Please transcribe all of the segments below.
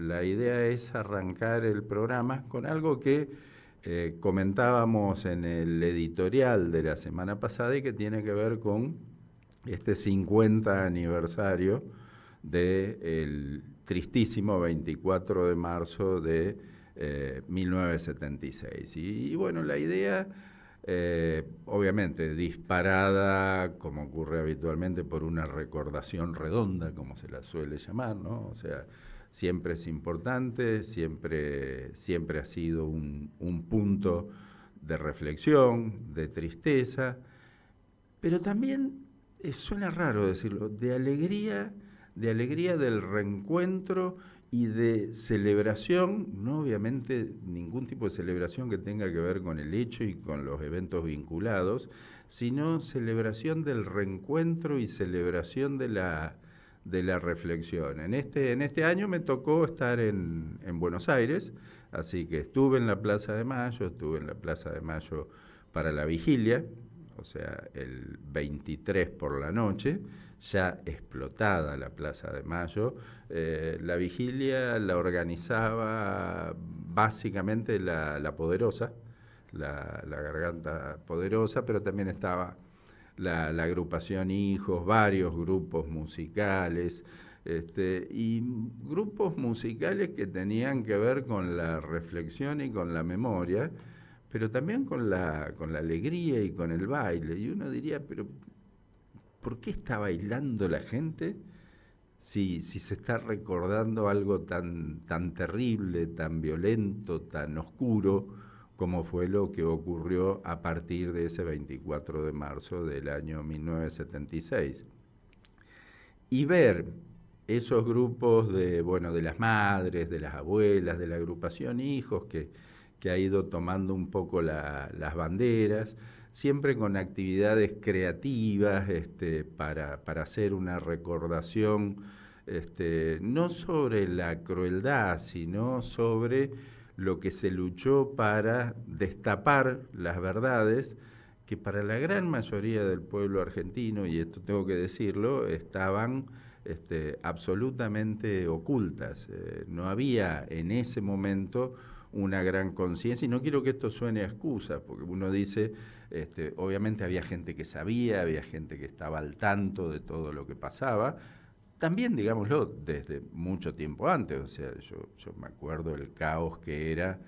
la idea es arrancar el programa con algo que comentábamos en el editorial de la semana pasada y que tiene que ver con este 50 aniversario del tristísimo 24 de marzo de 1976. Y bueno, la idea, obviamente disparada, como ocurre habitualmente, por una recordación redonda, como se la suele llamar, ¿no? O sea, siempre es importante, siempre ha sido un punto de reflexión, de tristeza, pero también suena raro decirlo, de alegría del reencuentro y de celebración, no obviamente ningún tipo de celebración que tenga que ver con el hecho y con los eventos vinculados, sino celebración del reencuentro y celebración de la reflexión. En este año me tocó estar en Buenos Aires, así que estuve en la Plaza de Mayo, para la vigilia, o sea, el 23 por la noche, ya explotada la Plaza de Mayo. La vigilia la organizaba básicamente la Poderosa, la Garganta Poderosa, pero también estaba la agrupación Hijos, varios grupos musicales, y grupos musicales que tenían que ver con la reflexión y con la memoria, pero también con la alegría y con el baile. Y uno diría, pero ¿por qué está bailando la gente si se está recordando algo tan terrible, tan violento, tan oscuro, como fue lo que ocurrió a partir de ese 24 de marzo del año 1976? Y ver esos grupos de las madres, de las abuelas, de la agrupación Hijos, que ha ido tomando un poco las banderas, siempre con actividades creativas, para hacer una recordación, no sobre la crueldad, sino sobre lo que se luchó para destapar las verdades que para la gran mayoría del pueblo argentino, y esto tengo que decirlo, estaban absolutamente ocultas. No había en ese momento una gran conciencia, y no quiero que esto suene a excusa, porque uno dice, obviamente había gente que sabía, había gente que estaba al tanto de todo lo que pasaba, también, digámoslo, desde mucho tiempo antes. O sea, yo me acuerdo el caos que era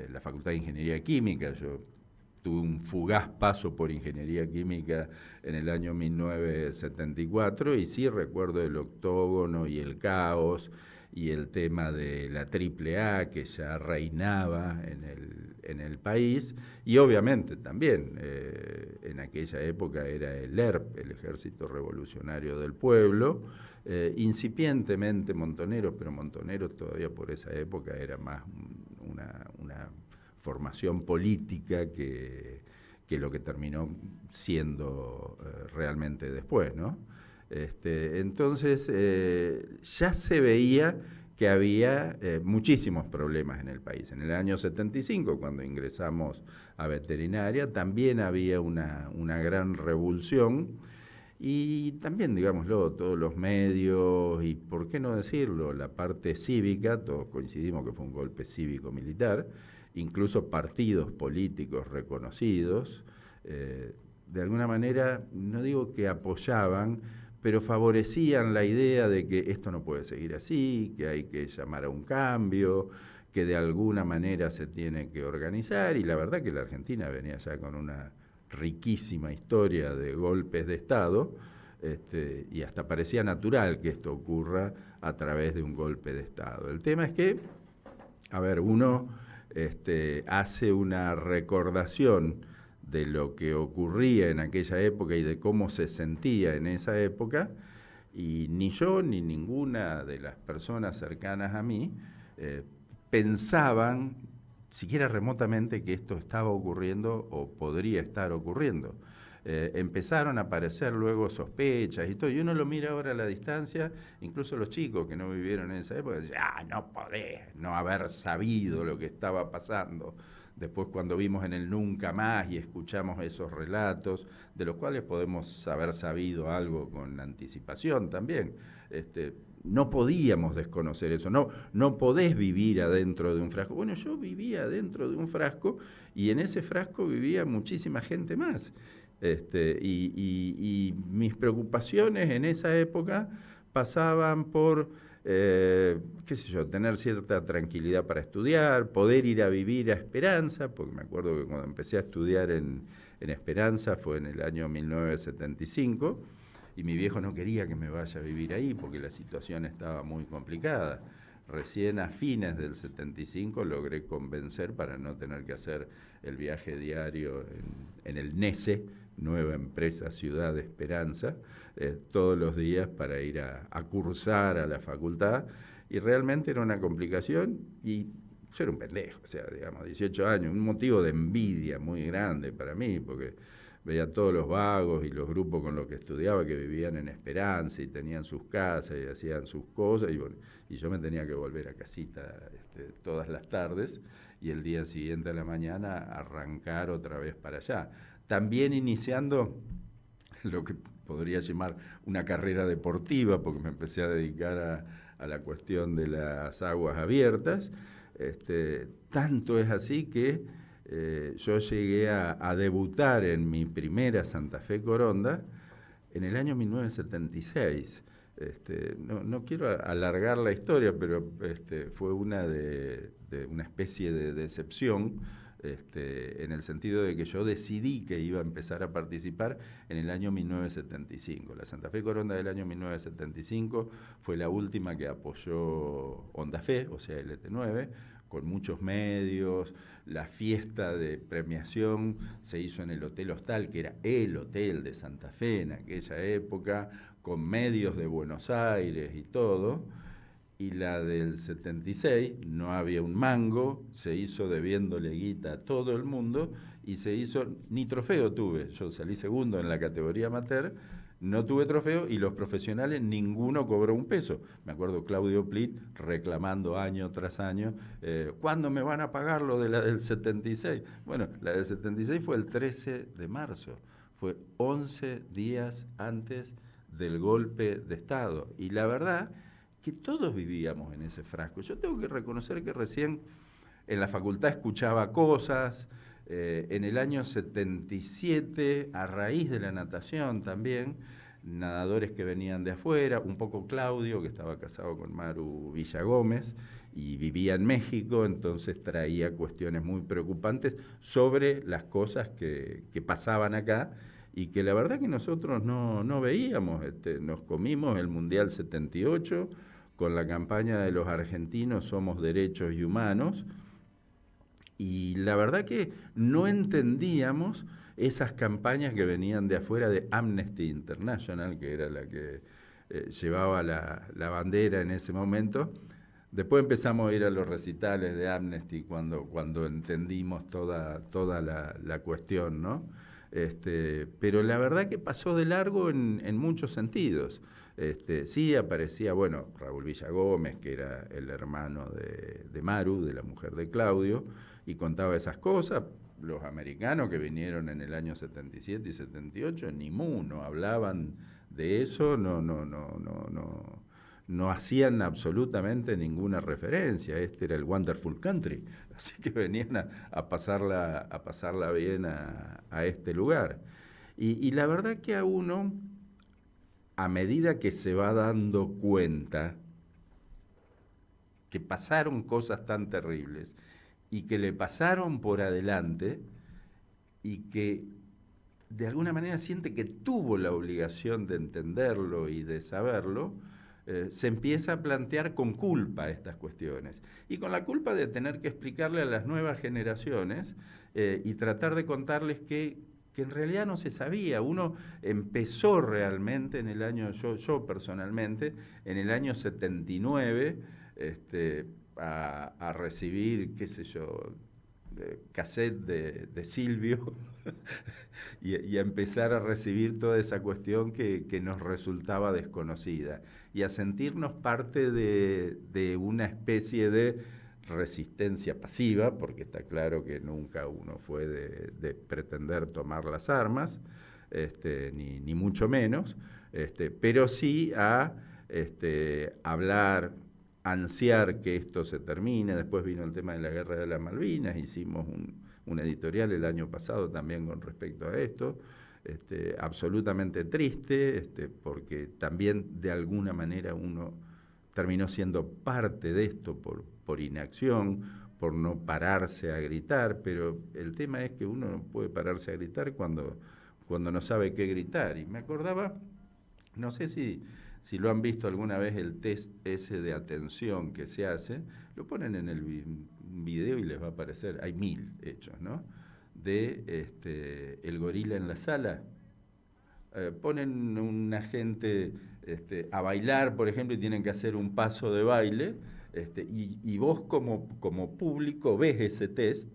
la Facultad de Ingeniería Química. Yo tuve un fugaz paso por Ingeniería Química en el año 1974 y sí recuerdo el octógono y el caos y el tema de la AAA que ya reinaba en el país, y obviamente también en aquella época era el ERP, el Ejército Revolucionario del Pueblo, incipientemente Montoneros, pero Montoneros todavía por esa época era más una formación política que lo que terminó siendo realmente después, ¿no? Entonces, ya se veía que había muchísimos problemas en el país. En el año 75, cuando ingresamos a veterinaria, también había una gran revolución, y también, digámoslo, todos los medios, y por qué no decirlo, la parte cívica, todos coincidimos que fue un golpe cívico-militar, incluso partidos políticos reconocidos, de alguna manera, no digo que apoyaban, pero favorecían la idea de que esto no puede seguir así, que hay que llamar a un cambio, que de alguna manera se tiene que organizar, y la verdad que la Argentina venía ya con una riquísima historia de golpes de Estado, y hasta parecía natural que esto ocurra a través de un golpe de Estado. El tema es que, a ver, uno hace una recordación de lo que ocurría en aquella época y de cómo se sentía en esa época, y ni yo ni ninguna de las personas cercanas a mí pensaban siquiera remotamente que esto estaba ocurriendo o podría estar ocurriendo. Empezaron a aparecer luego sospechas y todo, y uno lo mira ahora a la distancia, incluso los chicos que no vivieron en esa época, dicen, no podés no haber sabido lo que estaba pasando. Después, cuando vimos en el Nunca Más y escuchamos esos relatos, de los cuales podemos haber sabido algo con anticipación también, no podíamos desconocer eso, no podés vivir adentro de un frasco. Bueno, yo vivía adentro de un frasco y en ese frasco vivía muchísima gente más. Y mis preocupaciones en esa época pasaban por, qué sé yo, tener cierta tranquilidad para estudiar, poder ir a vivir a Esperanza, porque me acuerdo que cuando empecé a estudiar en Esperanza fue en el año 1975, y mi viejo no quería que me vaya a vivir ahí porque la situación estaba muy complicada. Recién a fines del 75 logré convencer para no tener que hacer el viaje diario en el NESE, Nueva Empresa Ciudad de Esperanza, todos los días para ir a cursar a la facultad, y realmente era una complicación, y yo era un pendejo, o sea, digamos, 18 años, un motivo de envidia muy grande para mí, porque veía a todos los vagos y los grupos con los que estudiaba que vivían en Esperanza y tenían sus casas y hacían sus cosas, y, bueno, y yo me tenía que volver a casita todas las tardes, y el día siguiente a la mañana arrancar otra vez para allá. También iniciando lo que podría llamar una carrera deportiva, porque me empecé a dedicar a la cuestión de las aguas abiertas. Tanto es así que yo llegué a debutar en mi primera Santa Fe Coronda en el año 1976. No quiero alargar la historia, pero fue una una especie de decepción, en el sentido de que yo decidí que iba a empezar a participar en el año 1975. La Santa Fe Coronda del año 1975 fue la última que apoyó Onda Fe, o sea, LT9, con muchos medios. La fiesta de premiación se hizo en el Hotel Hostal, que era el hotel de Santa Fe en aquella época, con medios de Buenos Aires y todo. Y la del 76 no había un mango, se hizo debiéndole guita a todo el mundo, y se hizo, ni trofeo tuve, yo salí segundo en la categoría amateur, no tuve trofeo, y los profesionales ninguno cobró un peso. Me acuerdo Claudio Plit reclamando año tras año, ¿cuándo me van a pagar lo de la del 76? Bueno, la del 76 fue el 13 de marzo, fue 11 días antes del golpe de Estado, y la verdad que todos vivíamos en ese frasco. Yo tengo que reconocer que recién en la facultad escuchaba cosas, en el año 77, a raíz de la natación también, nadadores que venían de afuera, un poco Claudio, que estaba casado con Maru Villagómez y vivía en México, entonces traía cuestiones muy preocupantes sobre las cosas que pasaban acá, y que la verdad que nosotros no veíamos. Nos comimos el Mundial 78 con la campaña de los argentinos Somos Derechos y Humanos, y la verdad que no entendíamos esas campañas que venían de afuera de Amnesty International, que era la que llevaba la bandera en ese momento. Después empezamos a ir a los recitales de Amnesty cuando entendimos toda la cuestión, ¿no? Pero la verdad que pasó de largo en muchos sentidos. Sí aparecía, bueno, Raúl Villagómez, que era el hermano de Maru, de la mujer de Claudio, y contaba esas cosas. Los americanos que vinieron en el año 77 y 78, ni mu, no hablaban de eso, no hacían absolutamente ninguna referencia. Este era el Wonderful Country, así que venían a pasarla bien a este lugar. Y la verdad que a uno, a medida que se va dando cuenta que pasaron cosas tan terribles y que le pasaron por adelante, y que de alguna manera siente que tuvo la obligación de entenderlo y de saberlo, se empieza a plantear con culpa estas cuestiones. Y con la culpa de tener que explicarle a las nuevas generaciones y tratar de contarles que en realidad no se sabía. Uno empezó realmente en el año, yo personalmente, en el año 79, a recibir, qué sé yo, cassette de Silvio y a empezar a recibir toda esa cuestión que nos resultaba desconocida, y a sentirnos parte de una especie de resistencia pasiva, porque está claro que nunca uno fue de pretender tomar las armas, ni mucho menos, pero sí a hablar, ansiar que esto se termine. Después vino el tema de la guerra de las Malvinas, hicimos un editorial el año pasado también con respecto a esto, absolutamente triste, porque también de alguna manera uno terminó siendo parte de esto por inacción, por no pararse a gritar, pero el tema es que uno no puede pararse a gritar cuando no sabe qué gritar. Y me acordaba, no sé si lo han visto alguna vez, el test ese de atención que se hace, lo ponen en el video y les va a aparecer, hay 1000 hechos, ¿no? De el gorila en la sala. Ponen una gente a bailar, por ejemplo, y tienen que hacer un paso de baile, y vos como público ves ese test,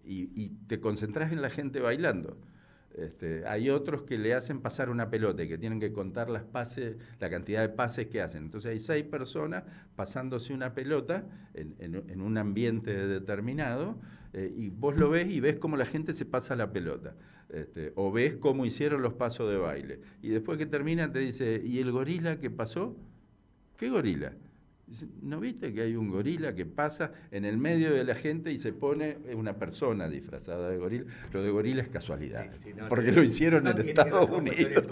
y te concentrás en la gente bailando. Hay otros que le hacen pasar una pelota y que tienen que contar la cantidad de pases que hacen. Entonces hay 6 personas pasándose una pelota en un ambiente determinado, y vos lo ves y ves cómo la gente se pasa la pelota. O ves cómo hicieron los pasos de baile. Y después que termina te dice, ¿y el gorila qué pasó? ¿Qué gorila? Dice, ¿no viste que hay un gorila que pasa en el medio de la gente y se pone una persona disfrazada de gorila? Lo de gorila es casualidad, sí, no, porque lo hicieron en Estados Unidos.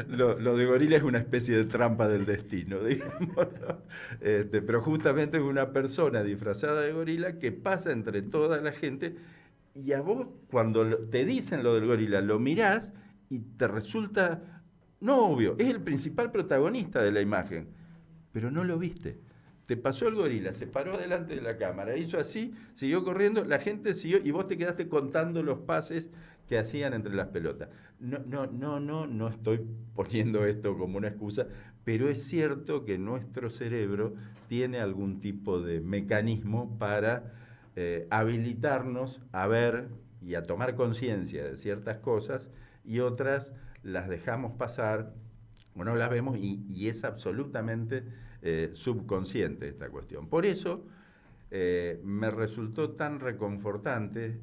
Lo de gorila es una especie de trampa del destino, digamos, ¿no? Pero justamente es una persona disfrazada de gorila que pasa entre toda la gente, y a vos cuando te dicen lo del gorila lo mirás y te resulta no obvio, es el principal protagonista de la imagen, pero no lo viste. Te pasó el gorila, se paró delante de la cámara, hizo así, siguió corriendo, la gente siguió y vos te quedaste contando los pases que hacían entre las pelotas. No estoy poniendo esto como una excusa, pero es cierto que nuestro cerebro tiene algún tipo de mecanismo para habilitarnos a ver y a tomar conciencia de ciertas cosas, y otras las dejamos pasar o no las vemos, y es absolutamente subconsciente esta cuestión. Por eso me resultó tan reconfortante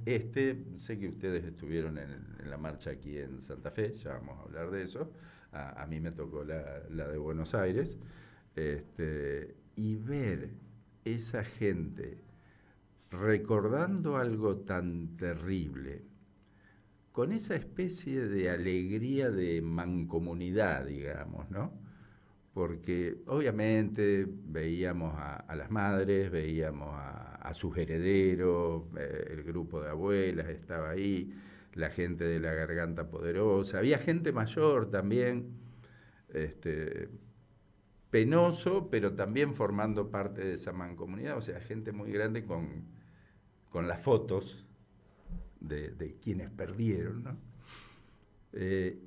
sé que ustedes estuvieron en la marcha aquí en Santa Fe, ya vamos a hablar de eso, a mí me tocó la de Buenos Aires, y ver esa gente recordando algo tan terrible, con esa especie de alegría de mancomunidad, digamos, ¿no? Porque obviamente veíamos a las madres, veíamos a sus herederos, el grupo de abuelas estaba ahí, la gente de la Garganta Poderosa, había gente mayor también, penoso, pero también formando parte de esa mancomunidad, o sea, gente muy grande con las fotos de quienes perdieron, ¿no?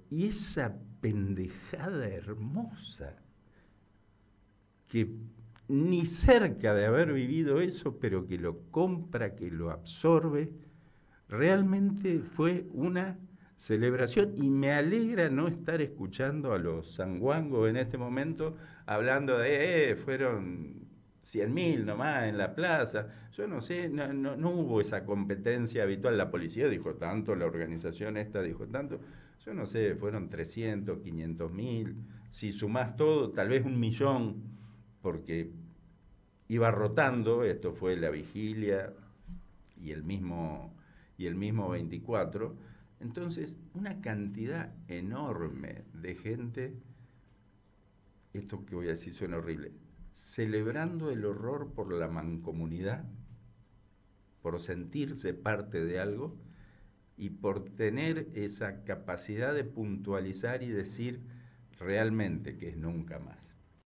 Y esa pendejada hermosa, que ni cerca de haber vivido eso, pero que lo compra, que lo absorbe, realmente fue una celebración, y me alegra no estar escuchando a los sanguangos en este momento hablando de fueron 100.000 nomás en la plaza. Yo no sé, no hubo esa competencia habitual. La policía dijo tanto, la organización esta dijo tanto. Yo no sé, fueron 300, 500.000. Si sumás todo, tal vez 1.000.000, porque iba rotando. Esto fue la vigilia y el mismo 24. Entonces, una cantidad enorme de gente, esto que voy a decir suena horrible, celebrando el horror por la mancomunidad, por sentirse parte de algo y por tener esa capacidad de puntualizar y decir realmente que es nunca más.